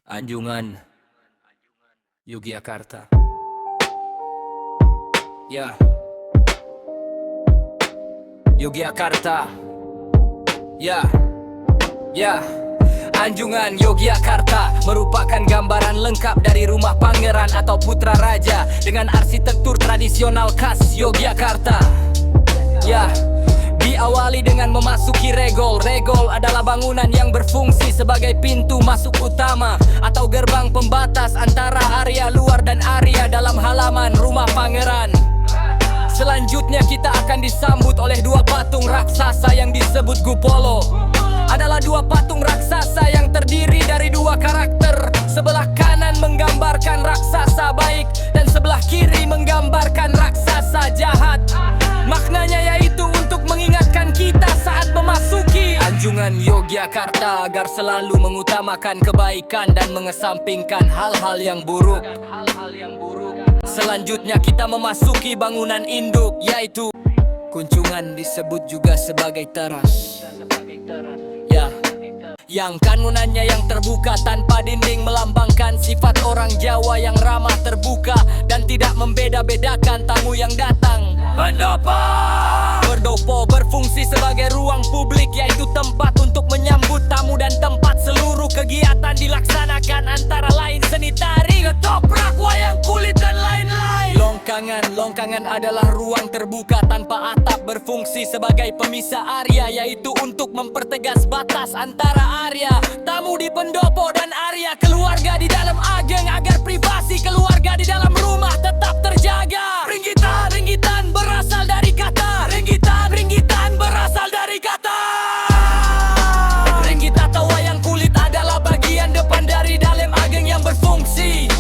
Anjungan, Yogyakarta. Ya, Yogyakarta. Ya. Anjungan Yogyakarta merupakan gambaran lengkap dari rumah pangeran atau putra raja dengan arsitektur tradisional khas Yogyakarta. Ya, diawali dengan memasuki Regol. Regol adalah bangunan yang berfungsi sebagai pintu masuk utama atau gerbang pembatas antara area luar dan area dalam halaman rumah pangeran. Selanjutnya kita akan disambut oleh dua patung raksasa yang disebut Gupolo. Adalah dua patung raksasa yang terdiri dari dua karakter. Sebelah kanan menggambarkan raksasa baik dan sebelah kiri menggambarkan raksasa jahat. Maknanya yaitu untuk mengingatkan kita saat memasuki Anjungan Yogyakarta agar selalu mengutamakan kebaikan dan mengesampingkan hal-hal yang buruk. Selanjutnya kita memasuki bangunan induk, yaitu Kuncungan, disebut juga sebagai teras. Ya, yang kanunannya yang terbuka tanpa dinding melambangkan sifat orang Jawa yang ramah, terbuka dan tidak membeda-bedakan tamu yang datang. Pendopo berfungsi sebagai ruang publik, yaitu tempat untuk menyambut tamu dan tempat seluruh kegiatan dilaksanakan, antara lain seni tari, ketoprak, wayang kulit dan lain-lain. Longkangan adalah ruang terbuka tanpa atap, berfungsi sebagai pemisah area, yaitu untuk mempertegas batas antara area tamu di pendopo dan area keluarga di dalam ageng, agar privasi keluarga di dalam rumah tetap terjaga. Ringgitan berasal dari kata Ringgitan berasal dari kata Ringgit atau wayang kulit adalah bagian depan dari dalam ageng yang berfungsi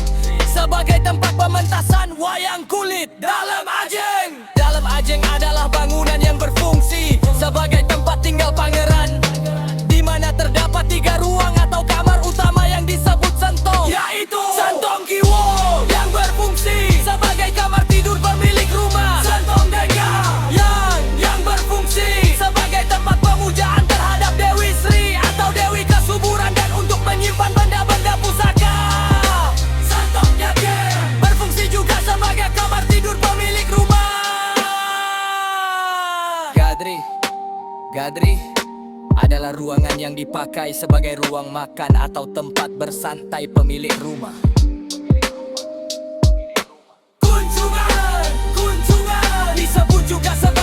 sebagai tempat pementasan wayang kulit dalam ajeng. Dalam ajeng adalah bangunan yang berfungsi sebagai tempat tinggal pangeran, di mana terdapat 3 ruang atau kamar utama yang disebut sentong, yaitu sentong kiwo yang berfungsi sebagai kamar tidur pemilik rumah, sentong dengga yang berfungsi sebagai tempat pemujaan terhadap Dewi Sri atau Dewi Kesuburan dan untuk menyimpan benda-benda pusaka, sentong nyage berfungsi juga sebagai kamar tidur pemilik rumah. Gadri adalah ruangan yang dipakai sebagai ruang makan atau tempat bersantai pemilik rumah. Kuncungan disebut juga sebagai